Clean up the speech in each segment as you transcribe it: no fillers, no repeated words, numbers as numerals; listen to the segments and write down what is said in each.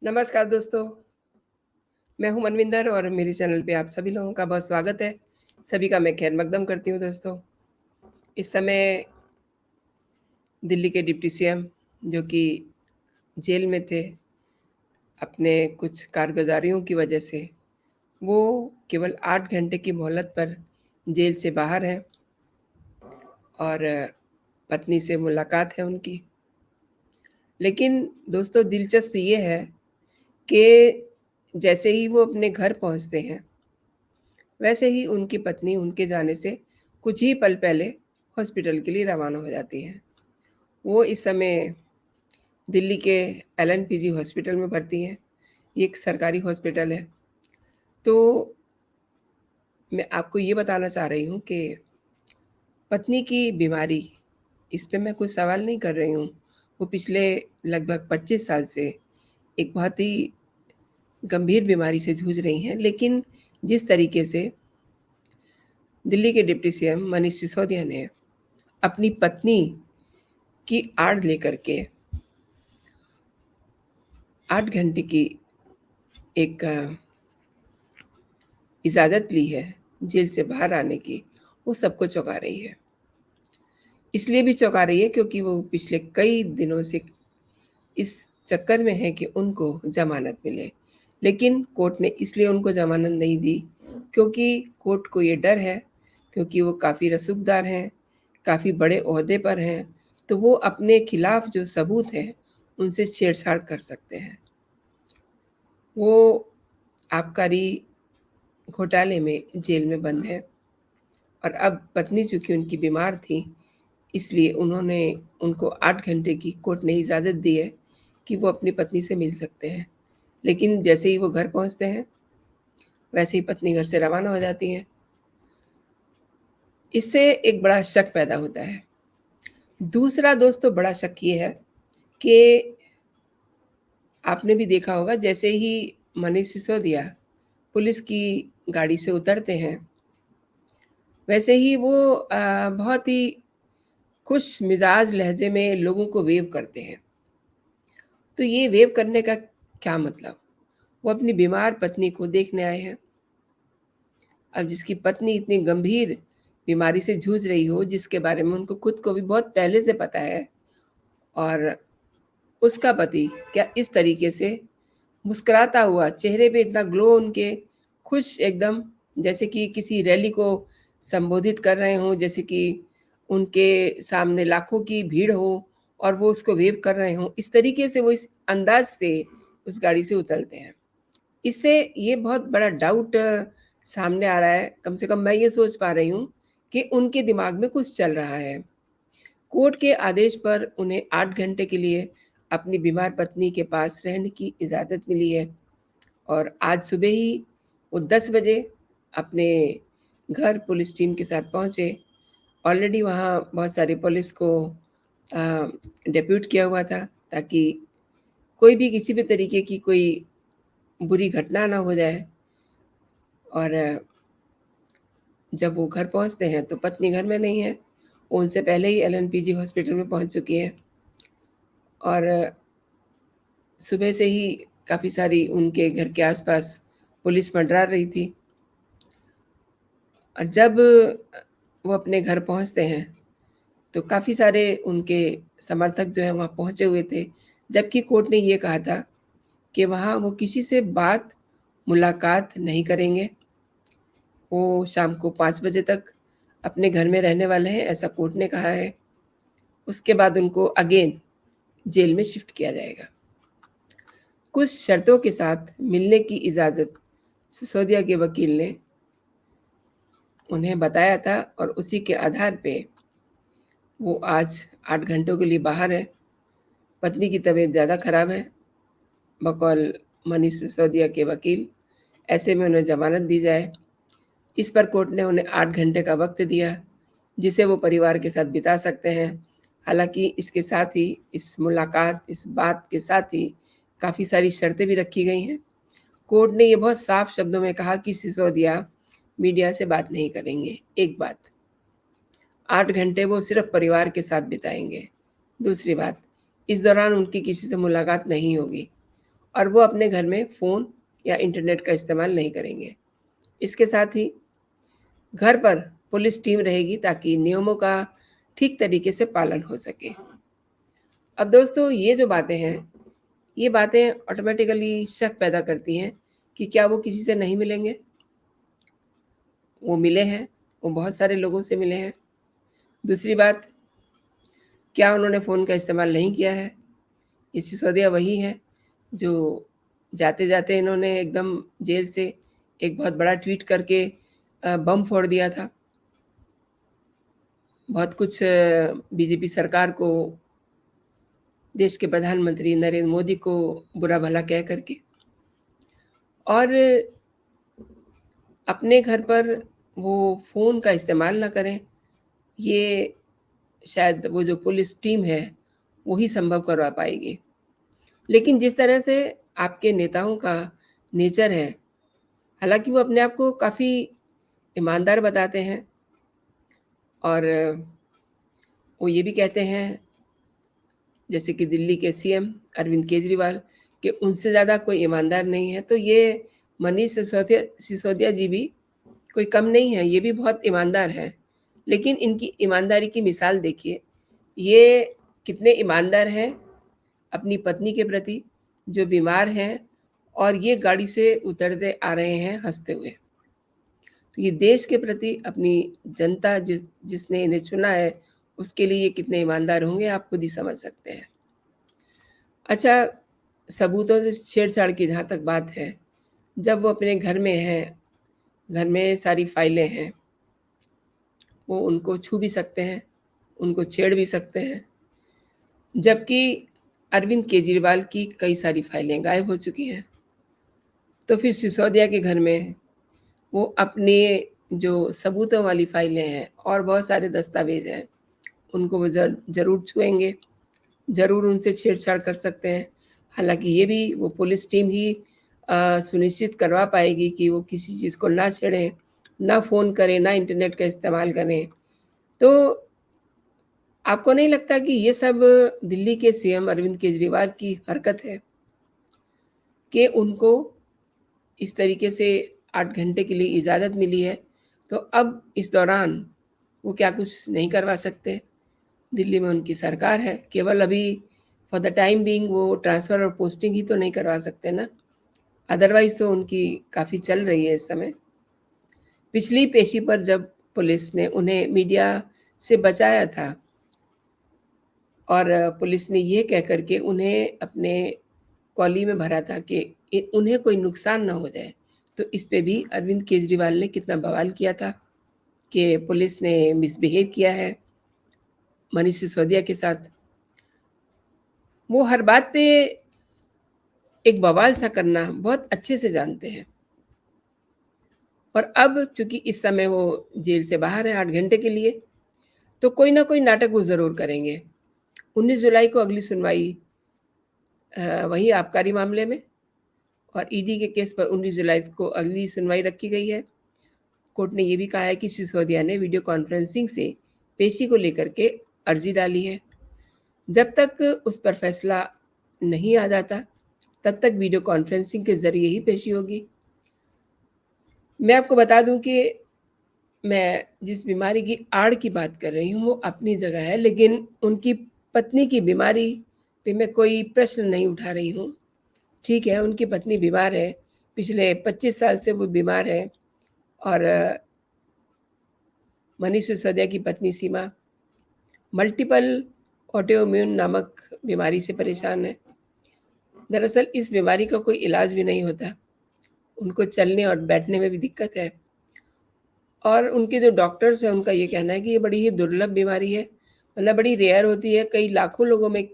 नमस्कार दोस्तों, मैं हूँ मनविंदर और मेरे चैनल पे आप सभी लोगों का बहुत स्वागत है। सभी का मैं खैर मकदम करती हूँ दोस्तों। इस समय दिल्ली के डिप्टी सीएम जो कि जेल में थे, अपने कुछ कारगुज़ारियों की वजह से, वो केवल 8 घंटे की मोहलत पर जेल से बाहर हैं और पत्नी से मुलाकात है उनकी। लेकिन दोस्तों दिलचस्प ये है कि जैसे ही वो अपने घर पहुँचते हैं, वैसे ही उनकी पत्नी उनके जाने से कुछ ही पल पहले हॉस्पिटल के लिए रवाना हो जाती है। वो इस समय दिल्ली के एलएनपीजी हॉस्पिटल में भर्ती हैं। ये एक सरकारी हॉस्पिटल है। तो मैं आपको ये बताना चाह रही हूँ कि पत्नी की बीमारी, इस पे मैं कोई सवाल नहीं कर रही हूँ। वो पिछले लगभग 25 साल से एक बहुत ही गंभीर बीमारी से जूझ रही हैं। लेकिन जिस तरीके से दिल्ली के डिप्टी सीएम मनीष सिसोदिया ने अपनी पत्नी की आड़ लेकर के 8 घंटे की एक इजाज़त ली है जेल से बाहर आने की, वो सबको चौंका रही है। इसलिए भी चौंका रही है क्योंकि वो पिछले कई दिनों से इस चक्कर में है कि उनको ज़मानत मिले। लेकिन कोर्ट ने इसलिए उनको ज़मानत नहीं दी क्योंकि कोर्ट को ये डर है, क्योंकि वो काफ़ी रसूखदार हैं, काफ़ी बड़े ओहदे पर हैं, तो वो अपने खिलाफ जो सबूत हैं, उनसे छेड़छाड़ कर सकते हैं। वो आबकारी घोटाले में जेल में बंद हैं और अब पत्नी चूँकि उनकी बीमार थी, इसलिए उन्होंने उनको 8 घंटे की कोर्ट ने इजाज़त दी है कि वो अपनी पत्नी से मिल सकते हैं। लेकिन जैसे ही वो घर पहुँचते हैं, वैसे ही पत्नी घर से रवाना हो जाती हैं। इससे एक बड़ा शक पैदा होता है। दूसरा दोस्तों बड़ा शक ये है कि आपने भी देखा होगा जैसे ही मनीष सिसोदिया पुलिस की गाड़ी से उतरते हैं, वैसे ही वो बहुत ही खुश मिजाज लहजे में लोगों को वेव करते हैं। तो ये वेव करने का क्या मतलब? वो अपनी बीमार पत्नी को देखने आए हैं। अब जिसकी पत्नी इतनी गंभीर बीमारी से जूझ रही हो, जिसके बारे में उनको खुद को भी बहुत पहले से पता है, और उसका पति क्या इस तरीके से मुस्कुराता हुआ, चेहरे पे इतना ग्लो उनके, खुश एकदम, जैसे कि किसी रैली को संबोधित कर रहे हों, जैसे कि उनके सामने लाखों की भीड़ हो और वो उसको वेव कर रहे हों। इस तरीके से वो इस अंदाज़ से उस गाड़ी से उतरते हैं। इससे ये बहुत बड़ा डाउट सामने आ रहा है, कम से कम मैं ये सोच पा रही हूँ कि उनके दिमाग में कुछ चल रहा है। कोर्ट के आदेश पर उन्हें 8 घंटे के लिए अपनी बीमार पत्नी के पास रहने की इजाज़त मिली है और आज सुबह ही वो 10 बजे अपने घर पुलिस टीम के साथ पहुँचे। ऑलरेडी वहाँ बहुत सारी पुलिस को डेप्यूट किया हुआ था ताकि कोई भी किसी भी तरीके की कोई बुरी घटना ना हो जाए। और जब वो घर पहुँचते हैं तो पत्नी घर में नहीं है, वो उनसे पहले ही एलएनपीजी हॉस्पिटल में पहुँच चुकी है और सुबह से ही काफ़ी सारी उनके घर के आस-पास पुलिस मंडरा रही थी। और जब वो अपने घर पहुँचते हैं, तो काफ़ी सारे उनके समर्थक जो हैं वहाँ पहुँचे हुए थे, जबकि कोर्ट ने ये कहा था कि वहाँ वो किसी से बात, मुलाकात नहीं करेंगे। वो शाम को 5 बजे तक अपने घर में रहने वाले हैं, ऐसा कोर्ट ने कहा है। उसके बाद उनको अगेन जेल में शिफ्ट किया जाएगा। कुछ शर्तों के साथ मिलने की इजाज़त सिसोदिया के वकील ने उन्हें बताया था और उसी के आधार पे वो आज 8 घंटों के लिए बाहर है। पत्नी की तबीयत ज़्यादा ख़राब है, बकौल मनीष सिसोदिया के वकील। ऐसे में उन्हें ज़मानत दी जाए, इस पर कोर्ट ने उन्हें 8 घंटे का वक़्त दिया, जिसे वो परिवार के साथ बिता सकते हैं। हालाँकि इसके साथ ही, इस मुलाकात, इस बात के साथ ही काफ़ी सारी शर्तें भी रखी गई हैं। कोर्ट ने ये बहुत साफ शब्दों में कहा कि सिसोदिया मीडिया से बात नहीं करेंगे, एक बात। 8 घंटे वो सिर्फ़ परिवार के साथ बिताएँगे। दूसरी बात, इस दौरान उनकी किसी से मुलाकात नहीं होगी और वो अपने घर में फ़ोन या इंटरनेट का इस्तेमाल नहीं करेंगे। इसके साथ ही घर पर पुलिस टीम रहेगी ताकि नियमों का ठीक तरीके से पालन हो सके। अब दोस्तों ये जो बातें हैं, ये बातें ऑटोमेटिकली शक पैदा करती हैं कि क्या वो किसी से नहीं मिलेंगे? वो मिले हैं, वो बहुत सारे लोगों से मिले हैं। दूसरी बात, क्या उन्होंने फ़ोन का इस्तेमाल नहीं किया है? ये सिसोदिया वही है जो जाते-जाते इन्होंने एकदम जेल से एक बहुत बड़ा ट्वीट करके बम फोड़ दिया था। बहुत कुछ बीजेपी सरकार को, देश के प्रधानमंत्री नरेंद्र मोदी को बुरा-भला कह कर के। और अपने घर पर वो फ़ोन का इस्तेमाल ना करें, ये शायद वो जो पुलिस टीम है, वो ही संभव करवा पाएगी। लेकिन जिस तरह से आपके नेताओं का नेचर है, हालाँकि वो अपने आप को काफ़ी ईमानदार बताते हैं और वो ये भी कहते हैं, जैसे कि दिल्ली के सीएम अरविंद केजरीवाल, कि उनसे ज़्यादा कोई ईमानदार नहीं है। तो ये मनीष सिसोदिया जी भी कोई कम नहीं है, ये भी बहुत ईमानदार हैं। लेकिन इनकी ईमानदारी की मिसाल देखिए, ये कितने ईमानदार हैं अपनी पत्नी के प्रति, जो बीमार हैं, और ये गाड़ी से उतरते आ रहे हैं हँसते हुए। तो ये देश के प्रति अपनी जनता जिसने इन्हें चुना है, उसके लिए ये कितने ईमानदार होंगे, आप खुद ही समझ सकते हैं। अच्छा, सबूतों से छेड़छाड़ की जहाँ तक बात है, जब वो अपने घर में हैं, घर में सारी फाइलें हैं, वो उनको छू भी सकते हैं, उनको छेड़ भी सकते हैं। जबकि अरविंद केजरीवाल की कई सारी फाइलें गायब हो चुकी हैं। तो फिर सिसोदिया के घर में वो अपने जो सबूतों वाली फाइलें हैं और बहुत सारे दस्तावेज़ हैं, उनको वो ज़रूर छुएँगे, ज़रूर उनसे छेड़छाड़ कर सकते हैं। हालाँकि ये भी वो पुलिस टीम ही सुनिश्चित करवा पाएगी कि वो किसी चीज़ को ना छेड़ें, ना फ़ोन करें, ना इंटरनेट का इस्तेमाल करें। तो आपको नहीं लगता कि ये सब दिल्ली के सीएम अरविंद केजरीवाल की हरकत है कि उनको इस तरीके से 8 घंटे के लिए इजाज़त मिली है, तो अब इस दौरान वो क्या कुछ नहीं करवा सकते? दिल्ली में उनकी सरकार है, केवल अभी फॉर द टाइम बीइंग वो ट्रांसफ़र और पोस्टिंग ही तो नहीं करवा सकते ना, अदरवाइज़ तो उनकी काफ़ी चल रही है इस समय। पिछली पेशी पर जब पुलिस ने उन्हें मीडिया से बचाया था और पुलिस ने ये कह कर के उन्हें अपने कॉली में भरा था कि उन्हें कोई नुकसान ना हो जाए, तो इस पे भी अरविंद केजरीवाल ने कितना बवाल किया था कि पुलिस ने मिसबिहेव किया है मनीष सिसोदिया के साथ। वो हर बात पे एक बवाल सा करना बहुत अच्छे से जानते हैं। और अब चूँकि इस समय वो जेल से बाहर है 8 घंटे के लिए, तो कोई ना कोई नाटक वो ज़रूर करेंगे। 19 जुलाई को अगली सुनवाई वही आबकारी मामले में, और ईडी के केस पर 19 जुलाई को अगली सुनवाई रखी गई है। कोर्ट ने ये भी कहा है कि सिसोदिया ने वीडियो कॉन्फ्रेंसिंग से पेशी को लेकर के अर्जी डाली है। जब तक उस पर फैसला नहीं आ जाता, तब तक वीडियो कॉन्फ्रेंसिंग के ज़रिए ही पेशी होगी। मैं आपको बता दूँ कि मैं जिस बीमारी की आड़ की बात कर रही हूँ, वो अपनी जगह है, लेकिन उनकी पत्नी की बीमारी पे मैं कोई प्रश्न नहीं उठा रही हूँ। ठीक है, उनकी पत्नी बीमार है, पिछले 25 साल से वो बीमार है, और मनीष सिसोदिया की पत्नी सीमा मल्टीपल ऑटोइम्यून नामक बीमारी से परेशान है। दरअसल इस बीमारी का कोई इलाज भी नहीं होता, उनको चलने और बैठने में भी दिक्कत है, और उनके जो डॉक्टर्स हैं, उनका ये कहना है कि ये बड़ी ही दुर्लभ बीमारी है, मतलब बड़ी रेयर होती है, कई लाखों लोगों में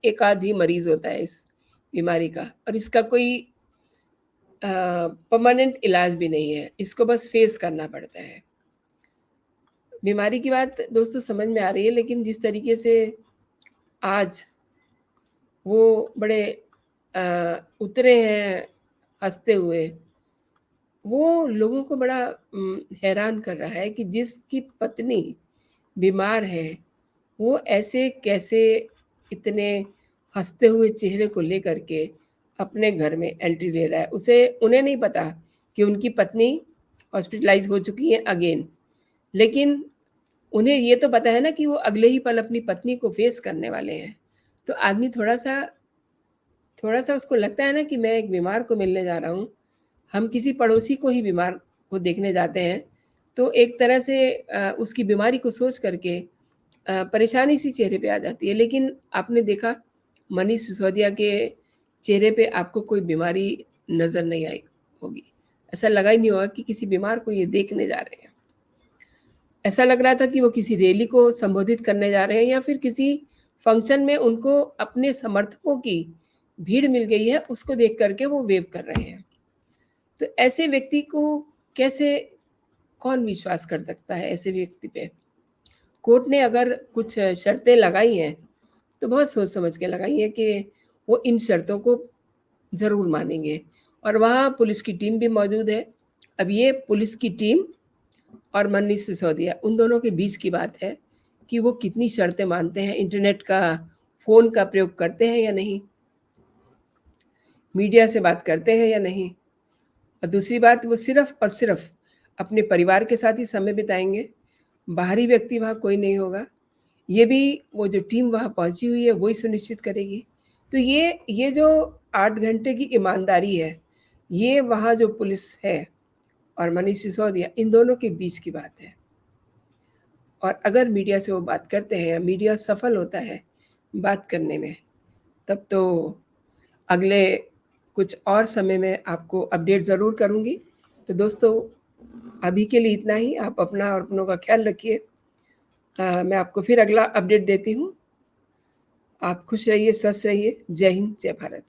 एक आध ही मरीज़ होता है इस बीमारी का, और इसका कोई परमानेंट इलाज भी नहीं है, इसको बस फेस करना पड़ता है। बीमारी की बात दोस्तों समझ में आ रही है, लेकिन जिस तरीके से आज वो बड़े उतरे हैं हँसते हुए, वो लोगों को बड़ा हैरान कर रहा है कि जिसकी पत्नी बीमार है, वो ऐसे कैसे इतने हँसते हुए चेहरे को लेकर के अपने घर में एंट्री ले रहा है। उन्हें नहीं पता कि उनकी पत्नी हॉस्पिटलाइज़ हो चुकी है अगेन। लेकिन उन्हें ये तो पता है ना कि वो अगले ही पल अपनी पत्नी को फेस करने वाले हैं। तो आदमी थोड़ा-सा उसको लगता है ना कि मैं एक बीमार को मिलने जा रहा हूँ। हम किसी पड़ोसी को ही बीमार को देखने जाते हैं, तो एक तरह से उसकी बीमारी को सोच करके परेशानी सी चेहरे पे आ जाती है। लेकिन आपने देखा मनीष सिसोदिया के चेहरे पे आपको कोई बीमारी नज़र नहीं आई होगी। ऐसा लगा ही नहीं होगा कि किसी बीमार को ये देखने जा रहे हैं। ऐसा लग रहा था कि वो किसी रैली को संबोधित करने जा रहे हैं या फिर किसी फंक्शन में उनको अपने समर्थकों की भीड़ मिल गई है, उसको देख कर के वो वेव कर रहे हैं। तो ऐसे व्यक्ति को कैसे कौन विश्वास कर सकता है ऐसे व्यक्ति पे? कोर्ट ने अगर कुछ शर्तें लगाई हैं, तो बहुत सोच समझ के लगाई हैं कि वो इन शर्तों को ज़रूर मानेंगे और वहाँ पुलिस की टीम भी मौजूद है। अब ये पुलिस की टीम और मनीष सिसोदिया उन दोनों के बीच की बात है कि वो कितनी शर्तें मानते हैं, इंटरनेट का, फ़ोन का प्रयोग करते हैं या नहीं, मीडिया से बात करते हैं या नहीं। और दूसरी बात वो सिर्फ़ और सिर्फ़ अपने परिवार के साथ ही समय बिताएँगे, बाहरी व्यक्ति वहाँ कोई नहीं होगा। ये भी वो जो टीम वहाँ पहुँची हुई है वही सुनिश्चित करेगी। तो ये जो 8 घंटे की ईमानदारी है, ये वहाँ जो पुलिस है और मनीष सिसोदिया इन दोनों के बीच की बात है। और अगर मीडिया से वो बात करते हैं या मीडिया सफल होता है बात करने में, तब तो अगले कुछ और समय में आपको अपडेट ज़रूर करूँगी। तो दोस्तों अभी के लिए इतना ही। आप अपना और अपनों का ख़्याल रखिए। मैं आपको फिर अगला अपडेट देती हूँ। आप खुश रहिए, स्वस्थ रहिए। जय हिंद, जय भारत।